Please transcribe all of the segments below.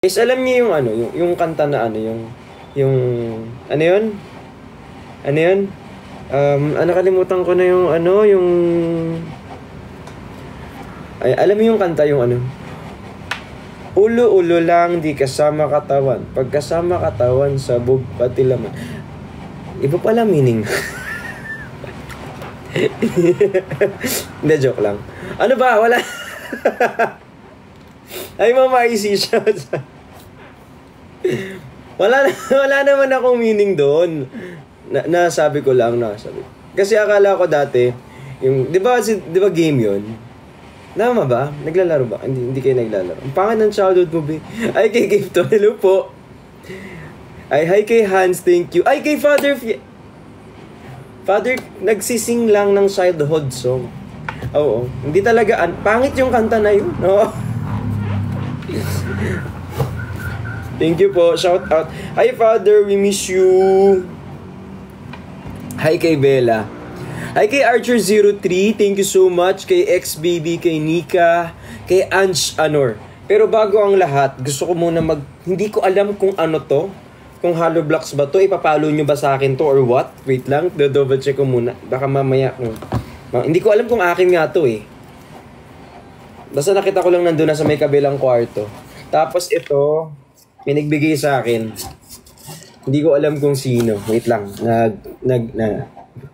Guys, alam niyo yung ano, yung kanta na ano, yung ano yun? Ano yun? Nakalimutan ko na yung ano, yung ay, alam mo yung kanta yung ano? Ulo-ulo lang, di kasama katawan. Pagkasama katawan, sabog pati laman. Iba pala meaning. Hindi, joke lang. Ano ba? Wala. Ay, mamaisi siya. wala naman akong meaning doon. Nasabi ko lang, nasabi. Kasi akala ko dati, yung, di ba game yun? Tama ba? Naglalaro ba? Hindi kayo naglalaro. Ang pangit ng childhood mo, be. Ay, kay Gifto, hello po. Ay, hi kay Hans, thank you. Ay, kay Father, nagsising lang ng childhood song. Oo, hindi talaga, pangit yung kanta na yun. Oo. Thank you po, shout out. Hi, Father, we miss you. Hi kay Bella. Hi kay Archer03, thank you so much. Kay XBB, kay Nika, kay Ange Anor. Pero bago ang lahat, gusto ko muna hindi ko alam kung ano to. Kung Hollow Blocks ba to, ipapalo nyo ba sa akin to or what? Wait lang, double check ko muna. Baka mamaya hindi ko alam kung akin nga to eh. Basta nakita ko lang nandun na sa may kabilang kwarto. Tapos ito, may nagbigay sa akin. Hindi ko alam kung sino. Wait lang,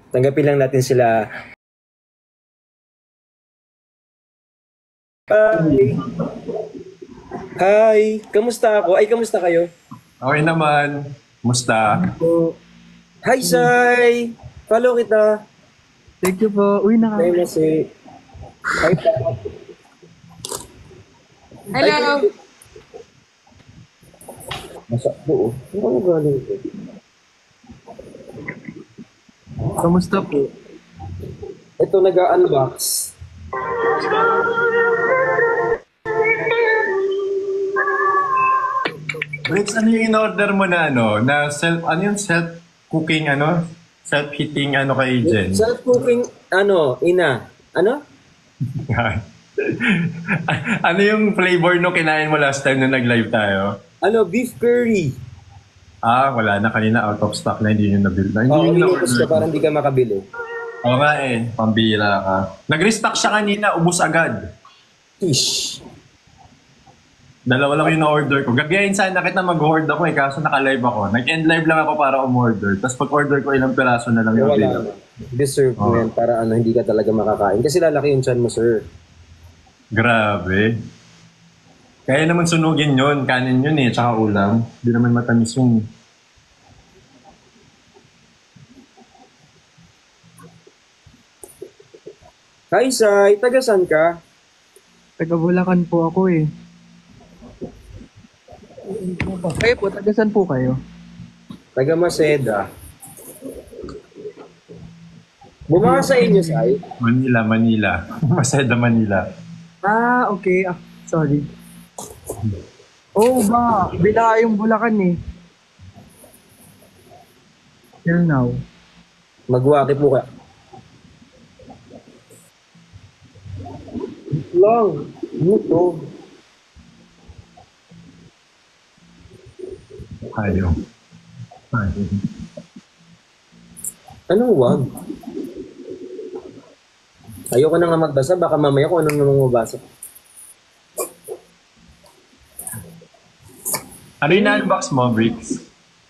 tanggapin lang natin sila. Hi! Kamusta ako? Ay, kamusta kayo? Okay naman. Kamusta? Hi, Sai! Follow kita. Thank you po. Uy, Hi, Masi. Hi, Hello! Masa po. Ano galing ito? Kamusta po? Ito, nag-unbox. Briggs, ano yung in-order mo na self-cooking self-heating kay Jen? Self-cooking, ina. Ano? Ano yung flavor no kinain mo last time na nag-live tayo? Beef curry. Wala na kanina, out of stock na, hindi nyo na-build na. Hindi nyo na para hindi ka makabili. Oo nga eh, pambira ka. Nag-restock siya kanina, ubus agad. Fish. Dalawa lang yung na-order ko. Gagayain sana kita mag-hoard ako kaso naka-live ako. Nag-end live lang ako para umorder. Tapos pag-order ko, ilang piraso na lang yung wala. Deserve mo yan para hindi ka talaga makakain. Kasi lalaki yung chan mo, sir. Grabe. Kaya naman sunugin yun. Kanin yun tsaka ulam. Hindi naman matamis yun. Hi, Sai. Taga saan ka? Taga Bulacan po ako eh. Kayo po, taga saan po kayo? Taga Maceda. Bumaka sa inyo, Sai? Manila. Maceda, Manila. Okay. Sorry. Ba? Bila yung Bulacan eh. Till now. Magwaki po ka. Long. Ano to? Ayaw. Anong wag? Ayoko na nga magbasa. Baka mamaya kung anong namang mabasa. Ano yung na-unbox mo, Briggs?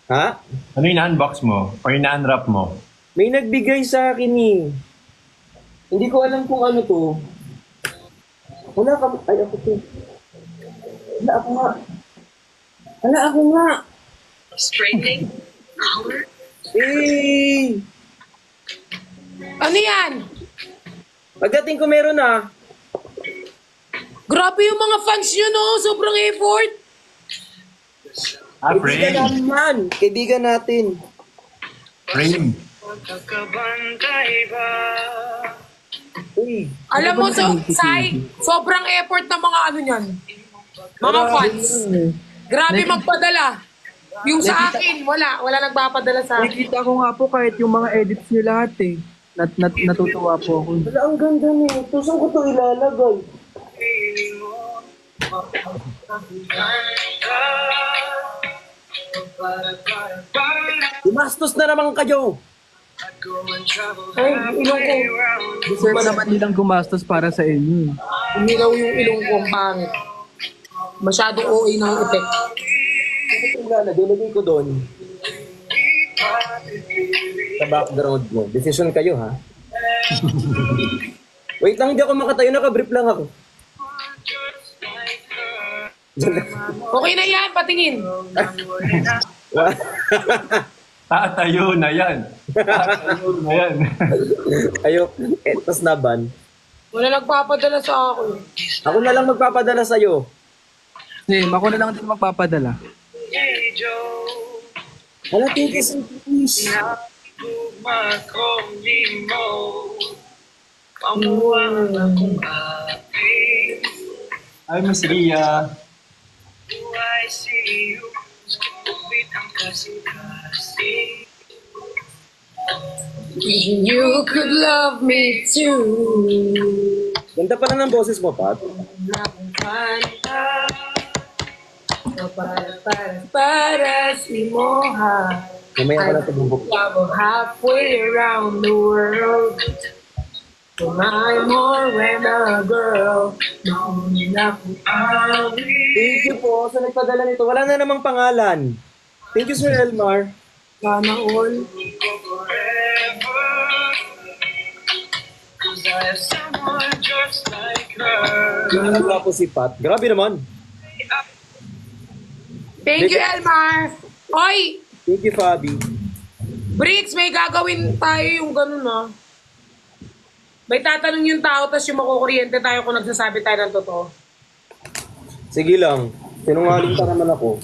Ha? Ano yung na-unbox mo? O yung na-unwrap mo? May nagbigay sa akin eh. Hindi ko alam kung ano to. Wala ka... Ay, ako to. Wala ako nga. Straightening? Color? Eh! Ano yan? Pagdating ko meron na. Grabe yung mga fans nyo, no? Sobrang effort. Kaibigan naman. Kaibigan natin. Frame. Uy. Alam mo, Sai, sobrang effort ng mga ano yan. Mga fans. Grabe magpadala. Yung sa akin, wala nagpapadala sa akin. Nakita ko nga po kahit yung mga edits nyo lahat eh. Natutuwa po ako. Wala, ang ganda nito. Saan ko to ilalagay? Gumastos na naman kayo. Ay, ilong ko. Deserve naman nilang gumastos para sa inyo. Umilaw yung ilong ko, ang pangit. Masyadong OA ng effect. Wala na, dilagay ko doon. Sa background mo. Decision kayo, ha? Wait lang, hindi ako makatayo. Nakabrief lang ako. Okay na yan, patingin. Tatayo na yan. Tatayo na yan. Ayok, etos na ban. Wala nagpapadala sa akin. Ako na lang magpapadala sa'yo. Same, ako na lang din magpapadala. Hala, thank you so much. Ay, Miss Ria. You could love me too. Ganda pala ng boses mo, Pat. Para si Moha. Mamaya ka na tumubok. Travel halfway around the world. Kung I'm more than a girl, nauna na kung Thank you po sa nagpadala nito. Wala na namang pangalan. Thank you, Sir Elmar. sana all. Wala po si Pat. Grabe naman. Thank you, Elmar. Oy, Thank you, Fabi. Bricks, may gagawin tayo yung ganun, ha? May tatanong yung tao, tapos yung makukuryente tayo kung nagsasabi tayo ng totoo. Sige lang. Sinungaling pa naman ako.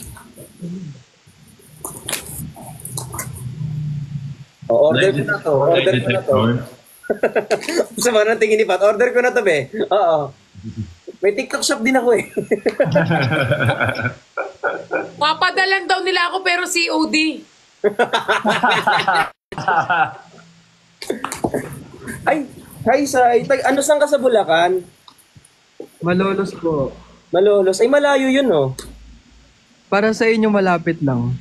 Order ko na to. Order ko na to. Sama ng tingin ni Pat. Order ko na to, be. Oo. May TikTok shop din ako eh. Papadalan daw nila ako pero COD. Ay, hi, Sai. Ano saan ka sa Bulacan? Malolos po. Malolos. Ay, malayo yun, no? Para sa inyo malapit lang.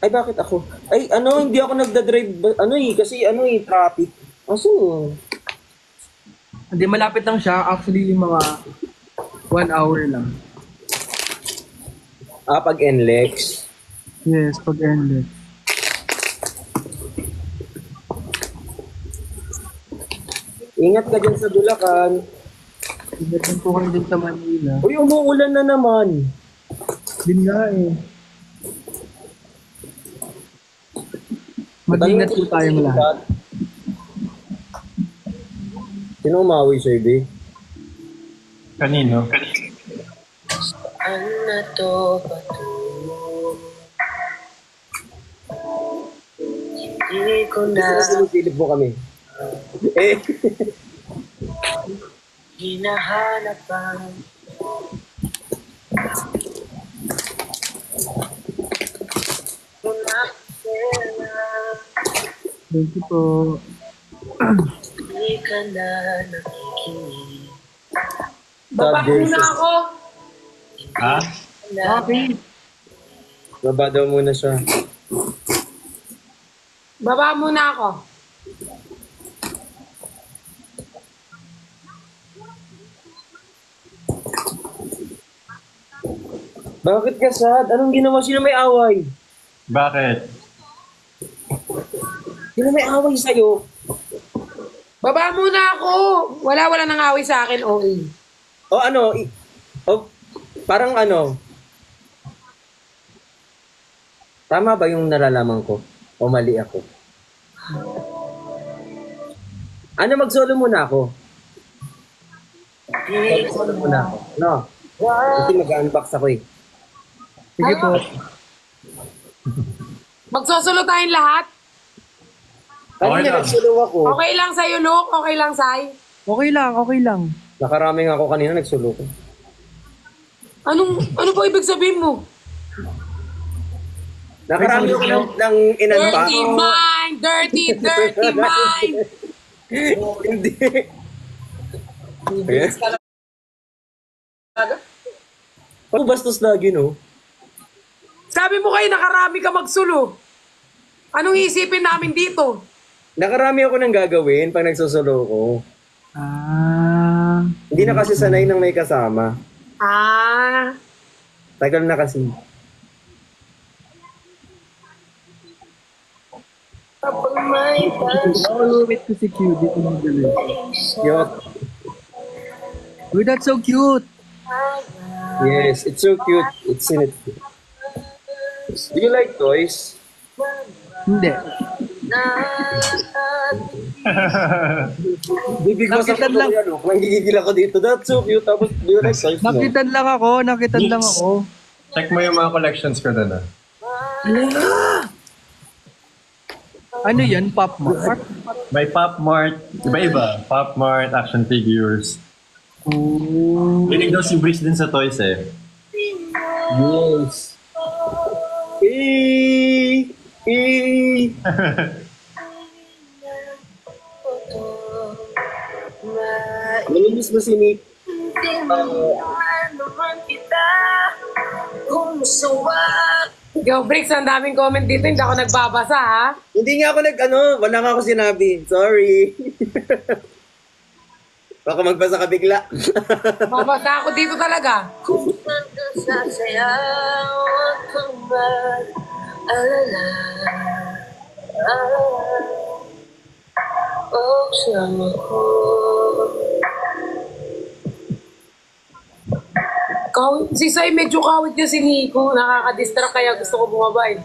Ay, bakit ako? Ay, hindi ako nagdadrive. Kasi traffic. Aso? Hindi, malapit lang siya. Actually, mga 1 hour lang. Pag NLEX. Yes, pag ended. Ingat ka dyan sa Bulacan. Ingat po kayo din sa Manila. Uy, umuulan na naman. Din nga eh. Mag-ingat po tayong lahat. Sino umawi, Sir B? Kanino? Ano to ba to? Hindi ko na Silip po kami. Eh, hinahanap ang Thank you po. hindi ka na nakikinig. Baba muna ako. Ha? Okay. baba daw muna siya. Baba muna ako. Bakit ka sad? Anong ginawa? Sino may away? Bakit? Sino may away sa'yo? Baba muna ako. Wala nang away sa akin, OA. Parang tama ba yung nalalaman ko? O mali ako? Mag-solo muna ako. Mag-solo muna ako. No? Kasi mag-unbox ako eh. Sige po. Magsosolo tayong lahat. Kanina Okay lang. nag-solo ako. Okay lang sa'yo, Luke. Okay lang, Sai. Okay lang, okay lang. Nakaraming ako kanina nag-solo ko. Ano ba ibig sabihin mo? Nakarami ako ng in-unbox. Dirty mind! Dirty mind! Hindi. Ako bastos lagi, no? Sabi mo kayo, nakarami ka magsulo. Anong isipin namin dito? Nakarami ako nang gagawin pag nagsusulo ko. Ah. Hindi na kasi sanay nang may kasama. Ah, Tagal na kasi. Kapag may Wait ko si Q. Dito mo galing. Cute. Uy, that's so cute. Yes, it's so cute. It's in it. Do you like toys? Hindi. Bibigwas ako Nakitan lang. tuloy, ano? Magigigil ako dito. That's so cute. Tapos, do you like toys? No? Nakitan lang ako. Check mo yung mga collections ko doon. Ano yan? Pop Mart? May Pop Mart, iba-iba. Pop Mart, action figures. Oh. Hilig daw si Brice din sa toys eh. Yes. Eee! Eee! Namilis mo si Nick. Yo, Bricks, ang daming comment dito. Hindi ako nagbabasa, ha? Hindi nga ako wala nga ako sinabi. Sorry. Baka magbasa ka bigla. Babasa ako dito talaga. Kawit, si Sai, medyo kawit niya si Nico. Nakaka-distract kaya gusto ko bumaba eh.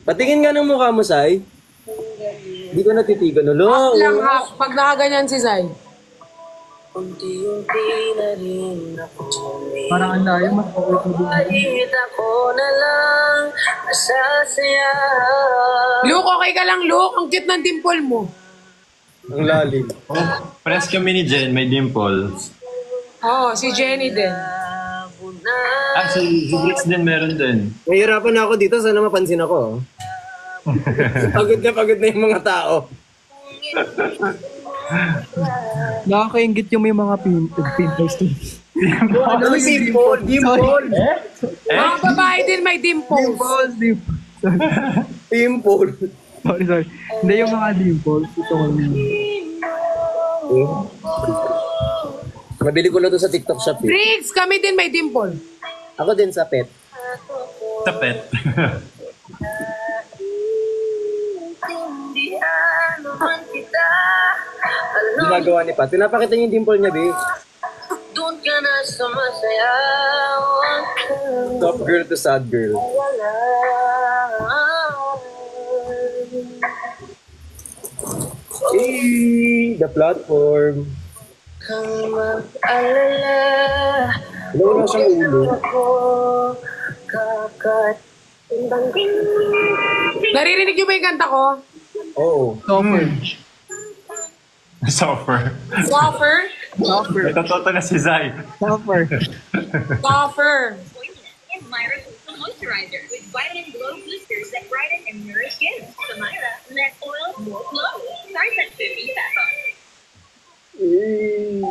Patingin nga ng mukha mo, Sai. Hindi ko natitigan. Half Ulo. lang half. Pag nakaganyan si Sai. Unti-unti na rin ako tumingin. Parang ang layo, mas okay ko din. Nakita ko na lang nasasaya. Luke, okay ka lang, Luke. Ang cute ng dimple mo. Ang lalim. Press kami ni Jen, may dimples. Oo, si Jenny din. Si Brice din meron din. Nahihirapan na ako dito. Sana mapansin ako. Pagod na yung mga tao. Nakakaingit yung may mga pimples to. Ano yung dimple? Dimple. Mga babae din may dimples. Dimple. Sorry. Hindi yung mga dimples. Ito ko Mabili ko na to sa TikTok shop eh. Briggs, kami din may dimple. Ako din sa pet. Tapet. Ginagawa ni Pat. Pinapakita niya yung dimple niya, be. Doon ka na sa masayawan ko. Soft girl to sad girl. Wala. Hey, the platform. Kang mag-alala. Wala na siyang ulo. Ako kakatindang Naririnig niyo ba yung kanta ko? Oo. Suffer. Suffer? May totoo na si Zai. Suffer. And Myra Coastal Moisturizer with vitamin glow boosters that brighten and nourish skin. So Myra, less oil, more glow. Starts at 50 pesos.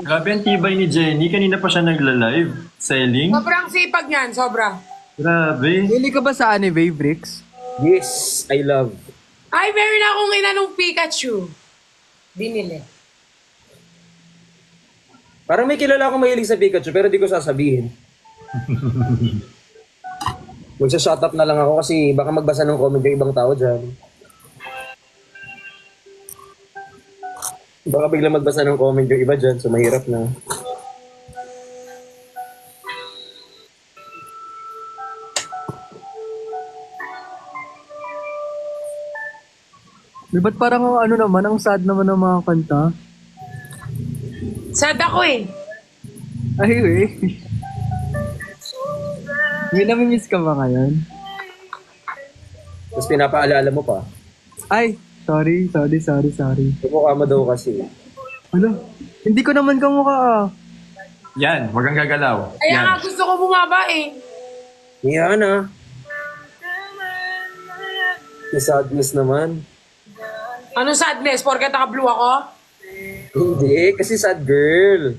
Grabe ang tibay ni Jenny. Kanina pa siya nagla-live. Selling. Sobrang sipag niyan, sobra. Grabe. Hili ka ba sa anime, Bricks? Yes, I love. Ay, meron akong inanong Pikachu. Binili. Parang may kilala akong mahilig sa Pikachu pero di ko sasabihin. Magsa-shut up na lang ako kasi baka magbasa ng comment yung ibang tao dyan. Baka bigla magbasa ng comment yung iba dyan so mahirap na. Ba't parang ano naman, ang sad naman ng mga kanta? Sad ako eh. Ay, eh. May namimiss ka ba ngayon? Tapos pinapaalala mo pa. Ay, sorry. Kumukha mo daw kasi. Ano? Hindi ko naman kamukha ah. Yan, wag kang gagalaw. Kaya Yan. nga gusto ko bumaba eh. Yan ah. Yung sadness naman. Anong sadness? Porket naka-blue ako? Hindi, kasi sad girl.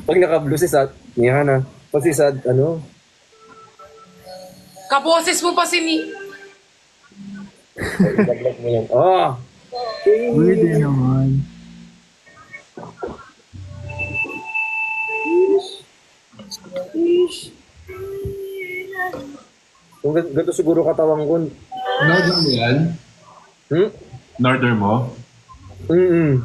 Pag naka-blue si Sad, yan na. Pag si Sad, ano? Kaboses mo pa si ni... Laglag mo yan. Oh! Pwede naman. Kung ganito siguro katawang ko. Northern mo yan? Hmm? Northern mo? Mm-mm.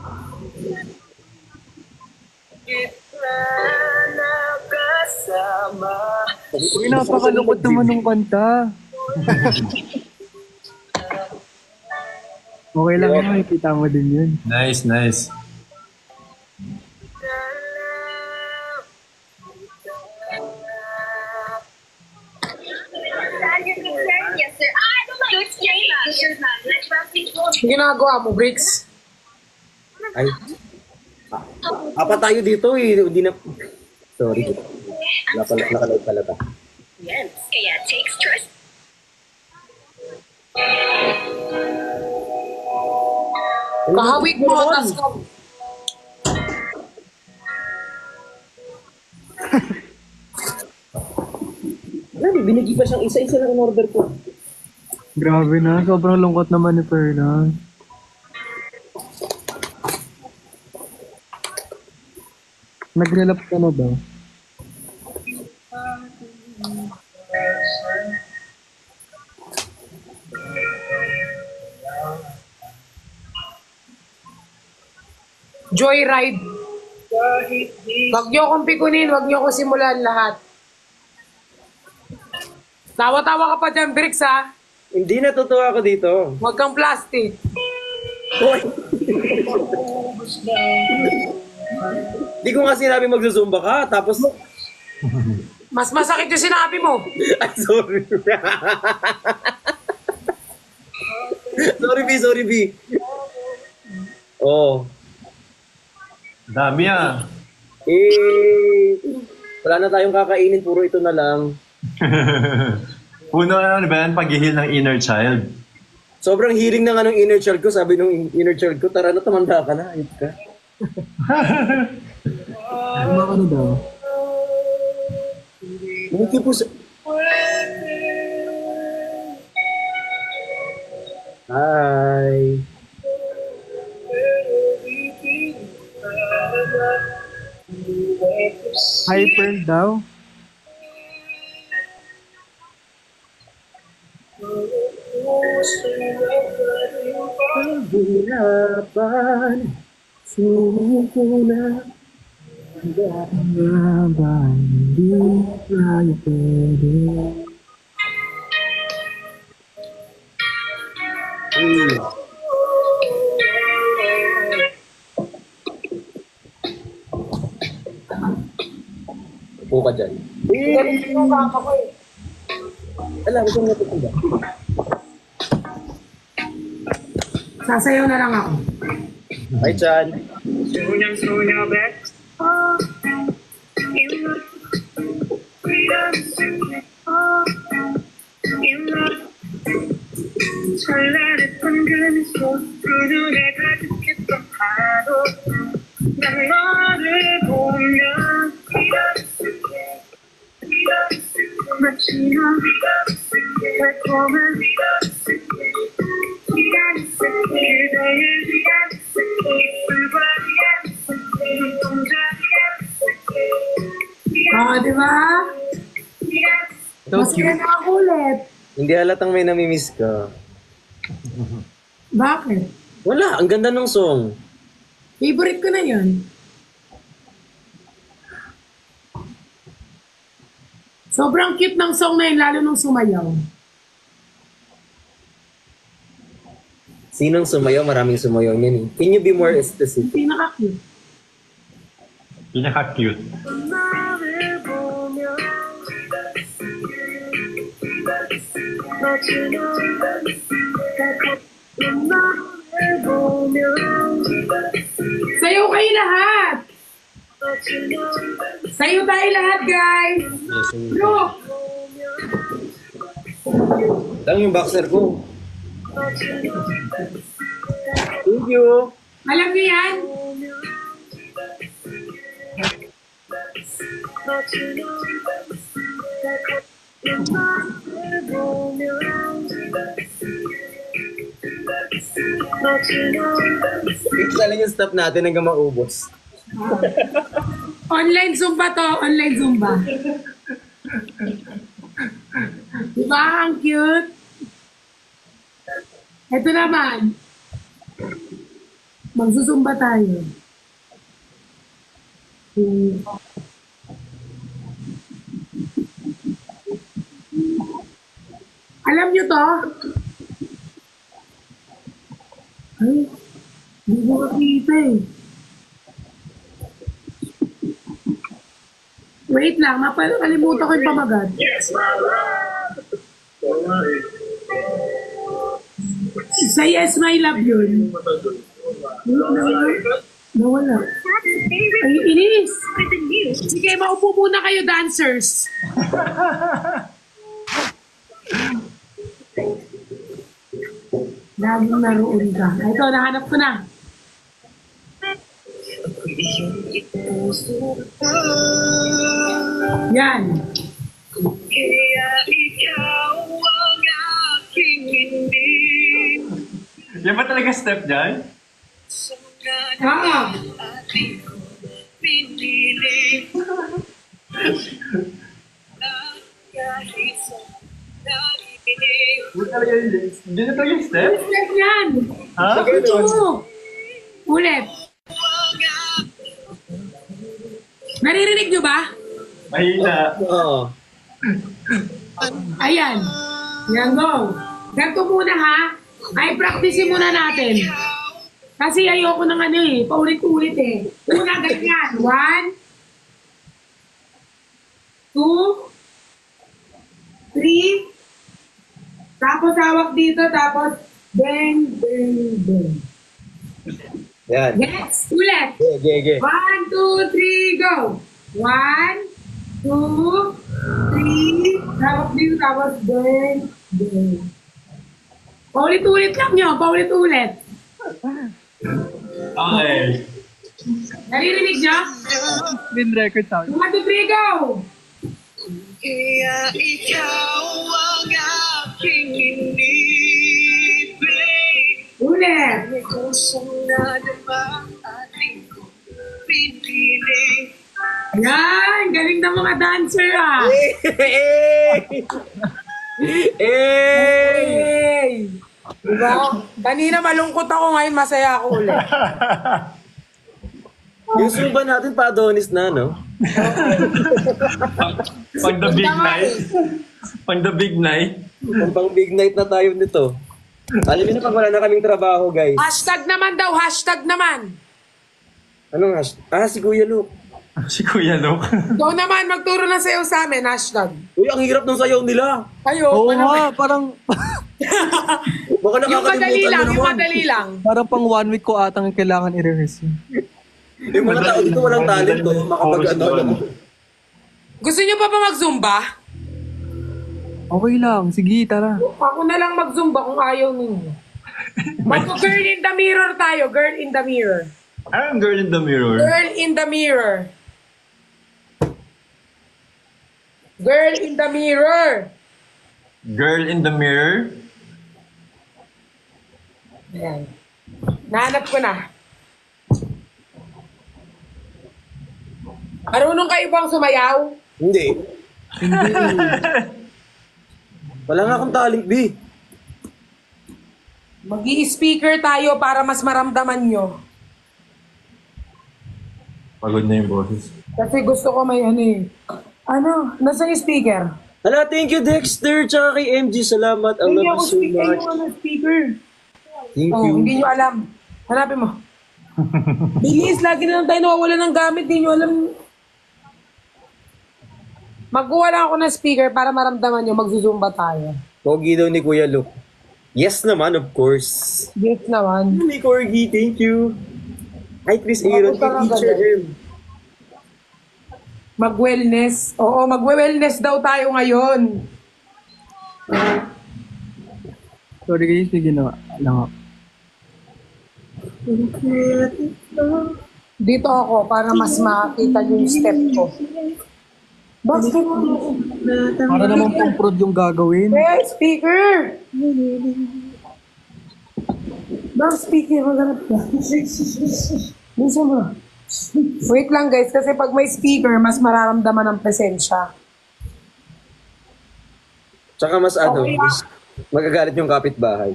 Uy, napakalungkot naman ng kanta. Okay lang yun, makikita mo din yun. Nice, nice. Yes, sir. I don't like to explain that. Let's wrap things up. Ginagawa mo, Bricks. Ay. Apa tayo dito eh. Hindi na... Sorry. Nakalive pala ta. Yes, kaya takes trust. Kahawig mo, tas ka... Ano, binigi pa siyang isa-isa lang ang order ko. Grabe na, sobrang lungkot naman ni Fernan. Nag-relap ka na ba? Joyride. Wag niyo akong pikunin, wag niyo akong simulan lahat. Tawa-tawa ka pa dyan, Bricks, ha? Hindi natutuwa ako dito. Huwag kang plastic. Hoy! Di ko nga sinabi magsusumba ka, tapos... Mas masakit yung sinabi mo. Ay, sorry. Sorry, B. Oh. Dami ah. Wala na tayong kakainin, puro ito na lang. Puno ano ba yan? Pag-heal ng inner child. Sobrang healing na nga ng inner child ko. Sabi nung inner child ko, tara na, tumanda ka na. Ayun ka. Ano ka na daw? Hindi po sa... Hi. Hyper daw? Hirapan, sumuko na. Nga ba hindi tayo pwede? Upo ka dyan. Alam, ito nga ito ba? Sasayaw na lang ako. Hi, Chan. 찬란했던 그 미소 두 눈에 가득했던 파도 난 너를 보며 마치 너 달콤한 그대의 입술과 눈동자 Di ba? Masaya na ako ulit. Hindi halatang may namimiss ka. Bakit? Wala, ang ganda ng song. Favorite ko na yun. Sobrang cute ng song na yun, lalo nung sumayaw. Sinong sumayaw? Maraming sumayaw niyan eh. Can you be more specific? Pinaka-cute. Pinaka-cute. Sayo kayo lahat! Sayo tayo lahat, guys! Look! Lang yung boxer ko. Thank you. Alam niyo yan? But you know that your mind will roll me around. But you know Isa lang yung stop natin hanggang maubos. Online Zumba to, online Zumba. Diba? Ang cute. Ito naman. Magsusumba tayo. Alam nyo to? Ay, hindi ko makita eh. Wait lang, napalimutan ko yung pamagat. Sa Yes My Love yun. Nawala. Ay, inis. Sige, maupo muna kayo, dancers. Laging naroon ka. Ito, nahanap ko na. Yan. kaya ikaw ang aking hindi. Yan ba talaga step dyan? Sa mga Ah, ating pinili. Kahit sa nakikinig. Hindi na talaga yung step? step yan. Ha? Ito. Ulit. Naririnig nyo ba? Mahina. Oo. Ayan. Yan, go. Ganito muna ha. Ay, practice muna natin. Kasi ayoko ng ano eh. Paulit-ulit eh. Una, ganyan. 1, 2, 3. Tapos hawak dito. Tapos bang, bang, bang. Yan. Next. Ulit. Ge. 1, 2, 3, go. 1, 2, 3. Hawak dito. Tapos bang, bang. Paulit-ulit lang nyo. Paulit-ulit. Okay. Naririnig nyo? Bin record sound. 1, 2, 3, go! Kaya ikaw ang aking inibig. Ulit. May kusang na naman ating pinili. Yan! Galing ng mga dancer ah! Hey! Diba? Kanina malungkot ako, ngayon masaya ako ulit. Yung Zumba natin pa Adonis na, no? Pag the big night. Pag the big night. Pang big night na tayo nito. Alam niyo na pag wala na kaming trabaho, guys. Hashtag naman daw, hashtag naman. Anong hashtag? Si Kuya Luke. Si Kuya Luke. Ikaw naman, magturo ng sayo sa amin, hashtag. Uy, ang hirap ng sayaw nila. Ayo, Oo ano nga, parang, Baka yung madali nakakalimutan lang, na yung naman. madali lang. parang pang 1 week ko atang kailangan i-rehearse yun. Yung mga tao dito walang talent, to. Makapag ano. Gusto niyo pa ba mag-zumba? Okay lang, sige, tara. Ako na lang mag-zumba kung ayaw ninyo. Mag-girl in the mirror tayo, girl in the mirror. I'm girl in the mirror. Girl in the mirror. Girl in the mirror. Girl in the mirror. Ayan. Nahanap ko na. Marunong kayo bang sumayaw? Hindi. Wala nga akong talent, B. Mag-i-speaker tayo para mas maramdaman nyo. Pagod na yung boses. Kasi gusto ko may ano eh. Ano? Nasaan yung speaker? Hala, thank you Dexter, tsaka kay MG. Salamat. I love you so much. Speaker. Thank Oh, you. hindi nyo alam. Hanapin mo. Bilis, lagi na lang tayo nawawala ng gamit. Hindi nyo alam. Magkuha lang ako ng speaker para maramdaman nyo. Magzuzumba tayo. Pogi daw ni Kuya Luke. Yes naman, of course. Yes naman. Ni Corgi, thank you. Hi, Chris Aaron, kay Tapos Teacher parang M. Mag-wellness. Oo, mag-wellness daw tayo ngayon. Sorry guys, may ginawa lang ako. Dito ako para mas makita yung step ko. Box Para naman pang prod yung gagawin. Hey, speaker! Box speaker, maghanap ka. Bisa mo. Wait lang guys, kasi pag may speaker, mas mararamdaman ang presensya. Tsaka mas magagalit yung kapitbahay.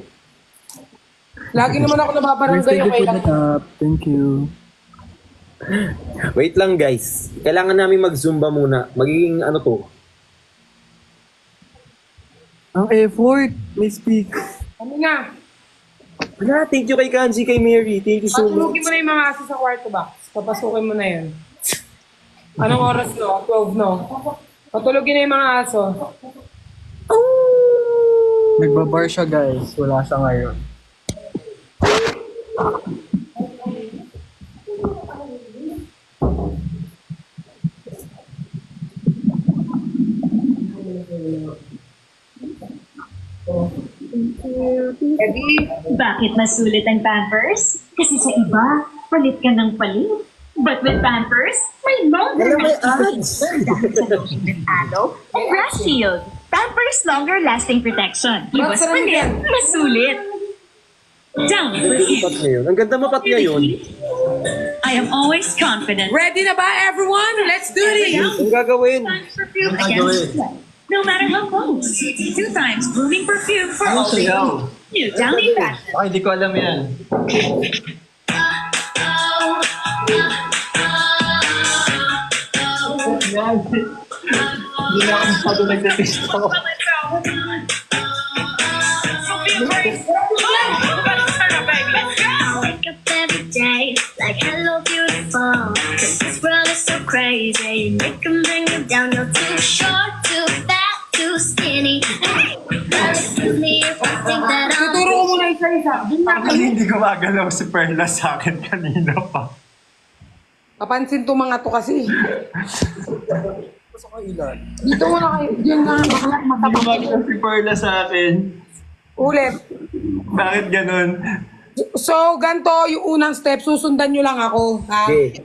Lagi naman ako nababarangay, okay lang. Thank you. Wait lang guys. Kailangan namin mag-zumba muna. Magiging ano to? Ang effort, may speak. Ano na? Wala, thank you kay Kanji, kay Mary. Thank you so Patulugin much. mo na yung mga aso sa kwarto box. Papasukin mo na yun. Anong oras no? 12 no? Patulugin na yung mga aso. Nagbabar siya guys, wala siya ngayon. Eddie? Bakit masulit ang Pampers? Kasi sa iba, palit ka ng palit. But with Pampers, may longer lasting protection dahil sa lotion ng aloe o grass shield. Pampers longer lasting protection. Iwas palit, masulit. Down for you. Pat ngayon. Ang ganda mapat ngayon. I am always confident. Ready na ba everyone? Let's do this! Ang gagawin. Perfume against sweat. No matter how close. 2 times grooming perfume for all ladies. New Downy Fashion. Ay, hindi ko alam yan. Hindi na ako masyado nagtatisto. Wake up every day like hello beautiful. 'Cause this world is so crazy. And it can bring you down. You're too short, too fat, too skinny. Hey, excuse me if I think that I'm Tuturo ko muna isa-isa. Actually, hindi gumagalaw si Perla sa akin kanina pa. Papansin to mga to kasi. Gusto ko ilan. Dito muna kayo. Diyan na bakla Hindi matapang. gumagalaw si Perla sa akin. Ulit. Bakit ganun? So, ganito yung unang step. Susundan nyo lang ako. Ha? Okay.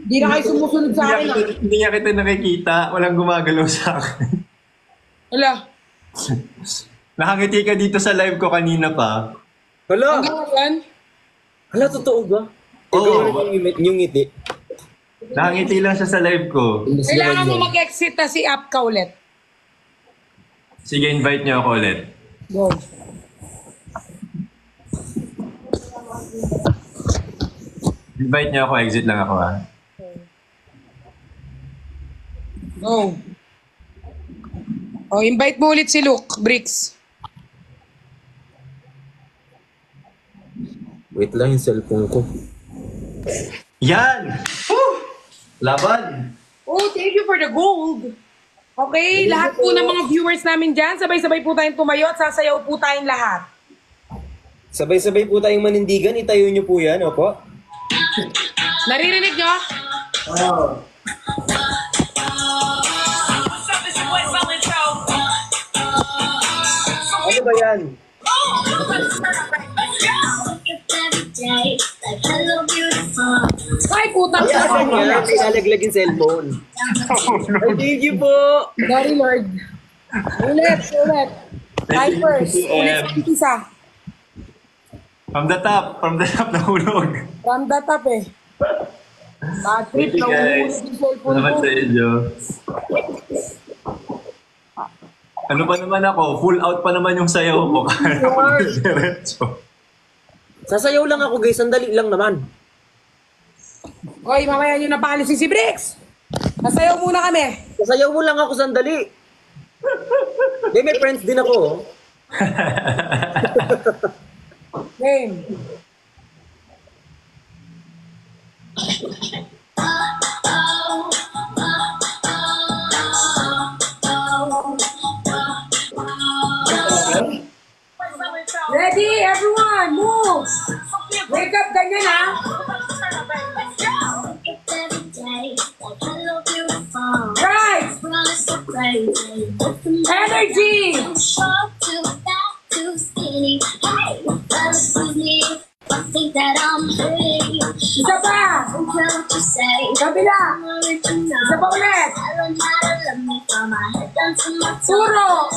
Di na kayo sumusunod sa akin. Ha? Hindi niya kita nakikita. Walang gumagalaw sa akin. Wala. Nakangiti ka dito sa live ko kanina pa. Hala! Hanggang ngayon. Hala, totoo ba? Oo. Yung ngiti. Nakangiti lang siya sa live ko. Kailangan mo mag-exit na si App ka ulit. Sige, invite niyo ako ulit. Go. Invite niyo ako, exit lang ako ha. Go. Oh, invite mo ulit si Luke, Bricks. Wait lang yung cellphone ko. Yan! Woo! Laban! Oh, thank you for the gold. Okay, lahat po ng mga viewers namin dyan, sabay-sabay po tayong tumayo at sasayaw po tayong lahat. Sabay-sabay po tayong manindigan. Itayo nyo po yan, opo. Naririnig nyo? Ano ba yan? Ay, putang Ayan, yan. Pinalaglag yung cellphone. Ay, thank you po. Very Lord. Ulit. Typers. Ulit sa isa. From the top nahulog. From the top eh. Bad trip, Thank you, nauhulog guys. yung cellphone Salamat ko. sa inyo. Ano pa naman ako? Full out pa naman yung sayaw ko. Kaya ako diretso. Sasayaw lang ako, guys. Sandali lang naman. Oy, mamaya nyo napalisin si Bricks. Nasayaw muna kami. Sasayaw mo lang ako, sandali. May friends din ako. Oh. Game. Ready, everyone, move! Wake up, ganyan ha! Right! Energy! Isa pa! Kabila! Isa pa ulit! Puro!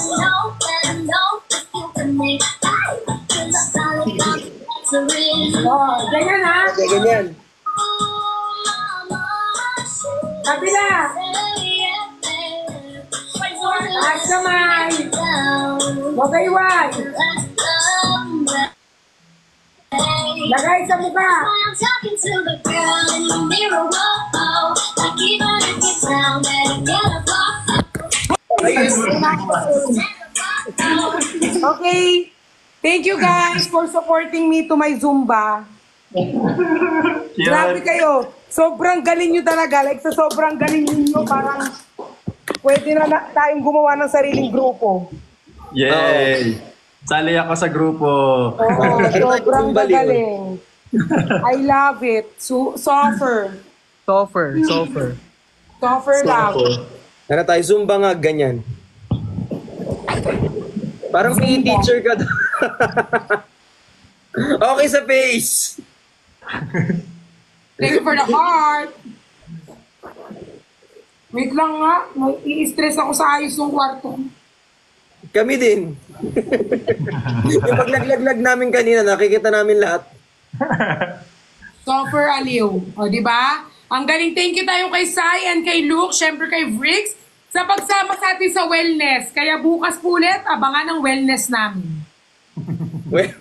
Oh, ganyan ha. Okay, ganyan. Kabila. Taas kamay. Magaiwan. Lagay sa mukha. Okay. Thank you guys for supporting me to my Zumba. Grabe kayo. Sobrang galing nyo talaga. Like sa sobrang galing ninyo, parang pwede na tayong gumawa ng sariling grupo. Yay! Sali ako sa grupo. Oo, sobrang galing. I love it. Suffer. Suffer lang. Ano tayo, Zumba nga, ganyan. Parang PE teacher ka daw. Okay sa face. Thank you for the heart. Wait lang nga. I-stress ako sa ayos ng kwarto. Kami din. Yung paglaglag namin kanina, nakikita namin lahat. Suffer aliw. O, di ba? Ang galing. Thank you tayo kay Sai and kay Luke. Syempre kay Vrix. Sa pagsama sa atin sa wellness. Kaya bukas po ulit, abangan ang wellness namin. Well,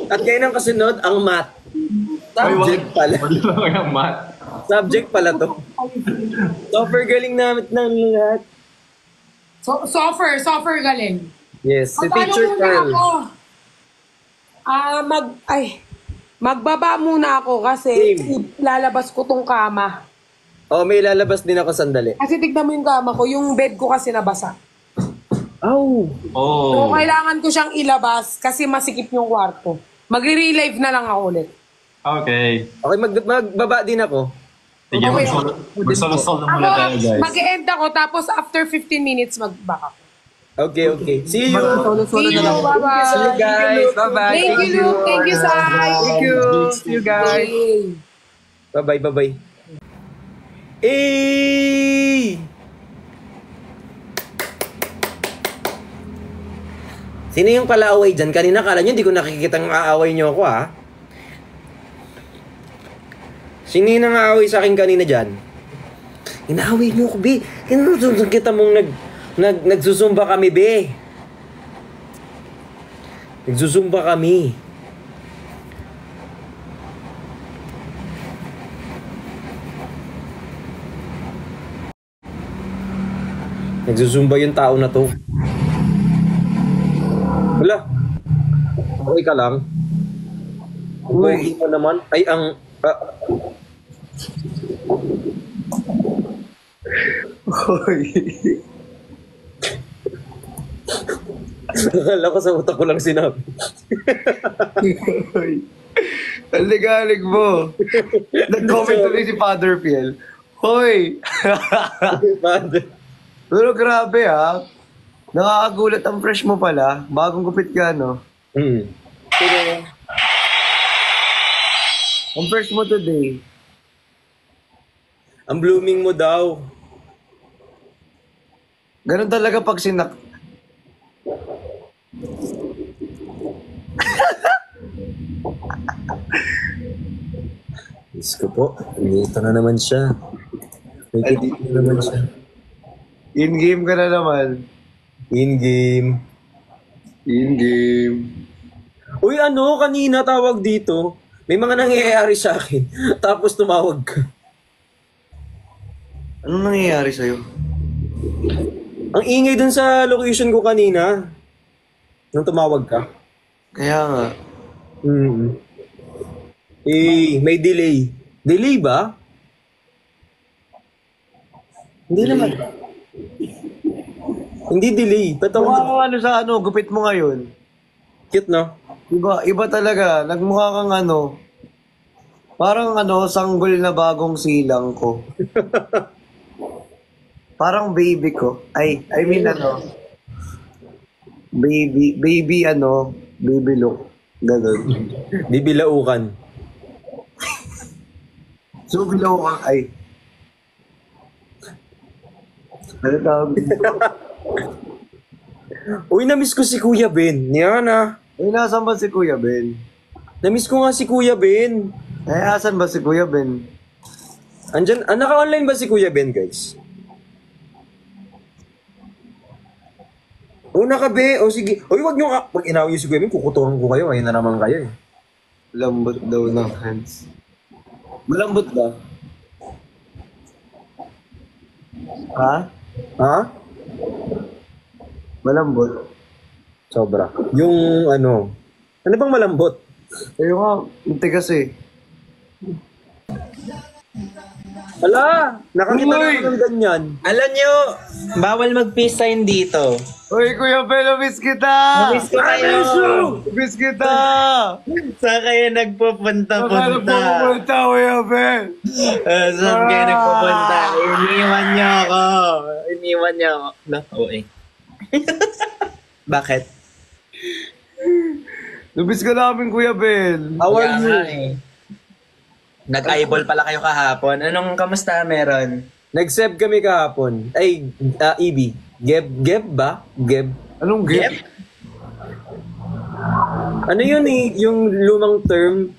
at ngayon ang kasunod, ang math. Subject pala. Ang mat. Subject pala to. Super galing namin ng lahat. Suffer galing. Yes, si Ang Teacher muna Carl. ako. Magbaba muna ako kasi lalabas ko tong kama. Oh, may lalabas din ako sandali. Kasi tignan mo yung kama ko, yung bed ko kasi nabasa. Oh. So, kailangan ko siyang ilabas kasi masikip yung kwarto. Magre-relive na lang ako ulit. Okay. Okay, magbaba din ako. Sige, Okay. mag-solo muna tayo, guys. Mag-end ako tapos after 15 minutes mag-back ako. Okay. See you. See you, bye-bye. See you guys. Bye-bye. Thank you, Luke. Thank you, Sai. Thank you. See you guys. Yay. Bye-bye. Hey! Sino yung palaaway dyan? Kanina kala nyo, hindi ko nakikita ng aaway nyo ako, ha? Sino yung nang-aaway sa akin kanina dyan? Inaaway nyo ako, be. Kita mong nagsusumba kami, be. Nagsusumba kami. Nagsusumba yung tao na to. Wala. Okay ka lang. Uy, mo naman. Ay, ang... Hoy. Akala ko sa utak ko lang sinabi. Hoy. Ang ligalig mo. Nag-comment tuloy si Father Piel. Hoy. Pero grabe ha. Nakakagulat ang fresh mo pala. Bagong gupit ka, no? Ang fresh mo today. Ang blooming mo daw. Ganun talaga pag sinak... Diyos ko po. Ito na naman siya. May dito na naman siya. In-game ka na naman. In-game. In-game. Uy, ano? Kanina tawag dito. May mga nangyayari sa akin. Tapos tumawag ka. Anong nangyayari sa'yo? Ang ingay dun sa location ko kanina. Nung tumawag ka. Kaya nga. May delay. Delay ba? Hindi naman. Hindi delay. Mukha kang sa gupit mo ngayon. Cute, no? Iba talaga. Nagmukha kang parang sanggol na bagong silang ko. Parang baby ko. I mean baby look. Ganun. Bibilaukan. So, bilaw ka, Ano tawag dito? Uy, namiss ko si Kuya Ben. Yan ah. Uy, nasan ba si Kuya Ben? Namiss ko nga si Kuya Ben. Asan ba si Kuya Ben? Andyan, naka-online ba si Kuya Ben, guys? O, nakabe. O, sige. Uy, wag nyo nga. Pag inawin niyo si Kuya Ben, kukutuhan ko kayo. Ayun na naman kayo eh. Lambot daw ng hands. Malambot ba? Ha? Ha? Malambot? Sobra. Yung ano bang malambot? Ayun nga, hindi kasi. Ala! Nakakita Uy! na ng ganyan. Alam nyo, bawal mag-peace sign dito. Uy, Kuya Ben, miss kita! Miss ko kayo. Miss kita! Saan kayo nagpupunta-punta? Pupunta, Kuya Ben! Saan kayo nagpupunta? Iniwan nyo ako. Iniwan nyo ako. Okay. Bakit? Nabis ka namin, Kuya Ben. How are Kaya you? nga eh. Nag-eyeball pala kayo kahapon. Anong kamusta meron? Nag-seb kami kahapon. Ay, EB. Geb ba? Geb. Anong gift? Yep. Ano yun eh? Yung lumang term?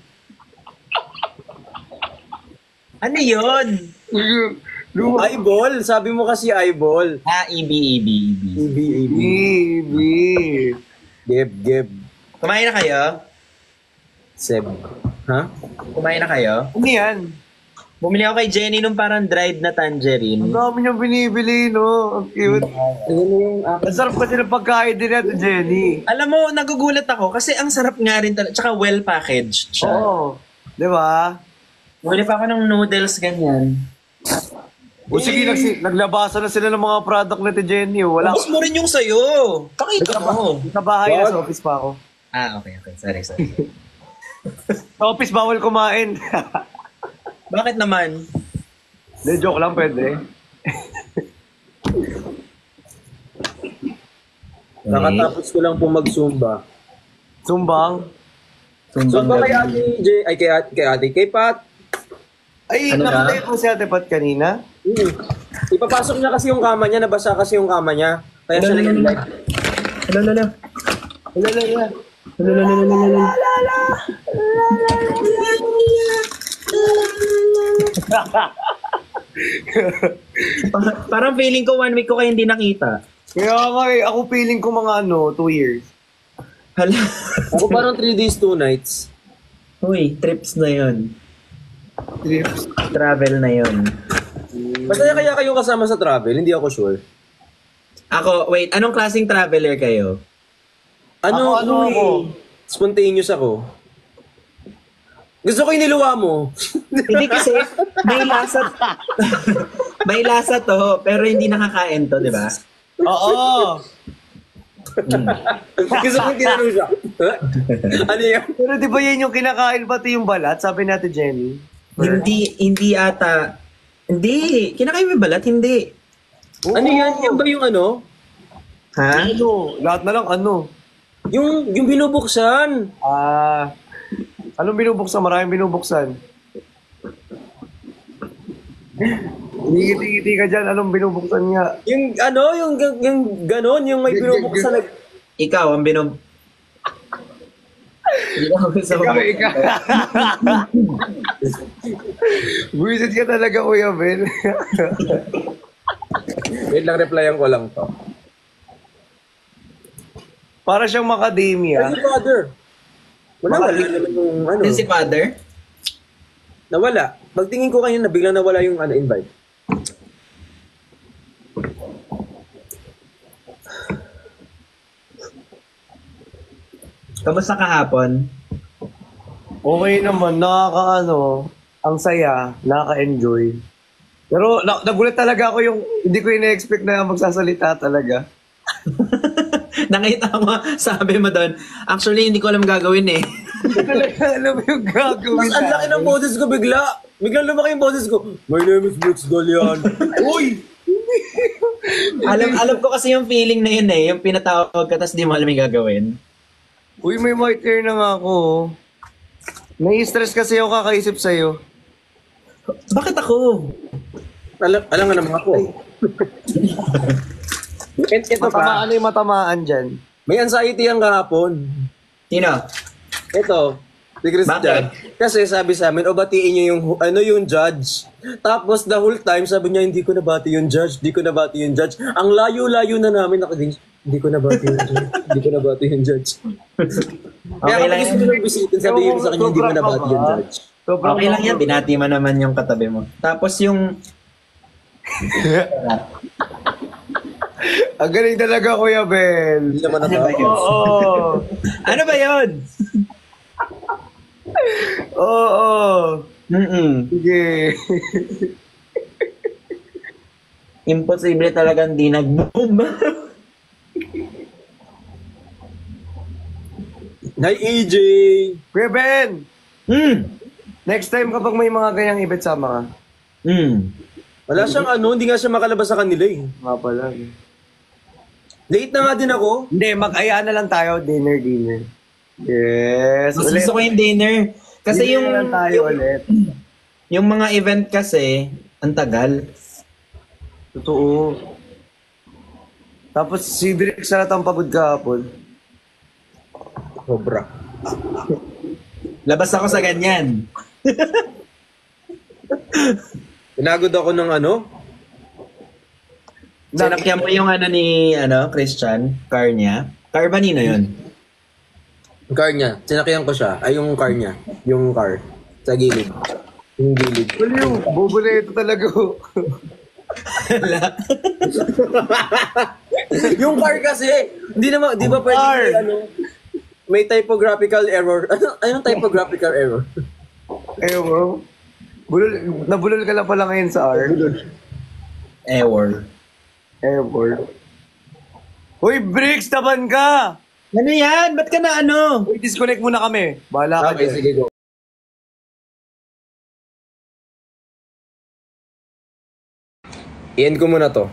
Ano yun? Eyeball. Sabi mo kasi eyeball. EB. EB. Bibi. Geb. Kumain na kayo? Seb. Ha? Kumain na kayo? Ano yan? Bumili ako kay Jenny nung parang dried na tangerine. Ang dami niyang binibili, no? Ang cute. Ano yung Ang sarap kasi ng pagkain din natin, Jenny. Alam mo, nagugulat ako kasi ang sarap nga rin talaga. Tsaka well-packaged siya. Oo. Di ba? Bumili pa ako ng noodles ganyan. O sige, naglabasa na sila ng mga product natin, Jenny. Wala. Ubus mo rin yung sayo. Pakita mo. Sa bahay na, sa office pa ako. Okay. Sorry. Sa office, bawal kumain. Bakit naman? Hindi, joke lang, pwede. Nakatapos ko lang po mag-zumba. Sumbang. Zumba kay ate J. Ay, kay Pat. Ay, Ano nakatay po si Ate Pat kanina. Ipapasok niya kasi yung kama niya. Nabasa kasi yung kama niya. Kaya siya nag-invite. Lala. Parang feeling ko 1 week ko kayo hindi nakita. Kaya nga ako feeling ko mga 2 years. Hala. Ako parang 3 days, 2 nights. Uy, trips na yon. Trips. Travel na yon. Masaya kaya kayo kasama sa travel? Hindi ako sure. Wait, anong klaseng traveler kayo? Ako. Spontaneous ako. Gusto ko yung niluwa mo. Hindi kasi, may lasa to, pero hindi nakakain to, di ba? Oo. Gusto ko yung tinanong siya. Ano yan? Pero di ba yan yung kinakain pati yung balat? Sabi natin, Jenny. Hindi ata. Hindi. Kinakain mo yung balat? Hindi. Ano yan? Yan ba yung ano? Ha? Lahat na lang Yung binubuksan. Anong binubuksan? Maraming binubuksan. Ngiti-ngiti ka dyan. Anong binubuksan nga? Yung ganon, yung may binubuksan. Ikaw ang Ikaw. Buisit ka talaga, Kuya Ben. Wait lang, replyan ko lang to. Para siyang macadamia. Ay, si Father. Wala naman yung ano. si father? Nawala. Pagtingin ko kanina, biglang nawala yung invite. Kamusta kahapon? Okay naman, ang saya, nakaka-enjoy. Pero nagulat talaga ako hindi ko ina-expect na magsasalita talaga. Nakita ko, sabi mo doon, actually hindi ko alam gagawin eh. Talaga, alam mo yung gagawin Ang laki ng boses ko bigla. Biglang lumaki yung boses ko. My name is Brooks Golian. Uy! alam ko kasi yung feeling na yun eh, yung pinatawag ka tapos di mo alam yung gagawin. Uy, may white hair na nga ako. Nai-stress kasi ako kakaisip sa'yo. Bakit ako? Alam nga naman ako. Ito pa. Matamaan na yung matamaan dyan. May anxiety ang kahapon. Sino? Ito, si Christian. Kasi sabi sa amin, batiin niyo yung judge. Tapos the whole time, sabi niya, hindi ko nabati yung judge, hindi ko nabati yung judge. Ang layo-layo na namin nakaging, hindi ko nabati yung judge, hindi ko nabati yung judge. Kaya Okay kapag lang gusto yan. mo nang bisitin, sabihin mo sa kanya, hindi mo nabati yung judge. Okay lang yan, binati mo naman yung katabi mo. Tapos yung... Ang galing talaga, Kuya Bel. Hindi naman Ano ba natapos. yun? Oo. Ano ba yun? Oo. Sige. Imposible talagang di nag-boom. Hi, AJ! Kuya Ben, next time kapag may mga ganyang event, sama ka. Wala siyang hindi nga siya makalabas sa kanila eh. Nga pala. Late na nga din ako. Hindi, mag-aya na lang tayo, dinner. Yes. Mas gusto ko yung dinner. Kasi Dinner yung, na lang tayo ulit. yung mga event kasi, ang tagal. Totoo. Tapos si Drake sa latang pagod kahapon. Sobra. Labas ako sa ganyan. Pinagod ako ng Sinakyan mo yung ni Christian, car niya. Car ba nino yun? car niya. Sinakyan ko siya. Ay, yung car niya. Yung car. Sa gilid. Yung gilid. Wala yung bobo na ito talaga. Yung car kasi, di ba pwede may typographical error. Anong typographical error? Bro. Nabulol ka lang pala ngayon sa R. Ewer. Uy, Bricks, taban ka! Ano yan? Ba't ka na Uy, disconnect muna kami. Bahala ka Okay, dyan. sige, go. I-end ko muna to.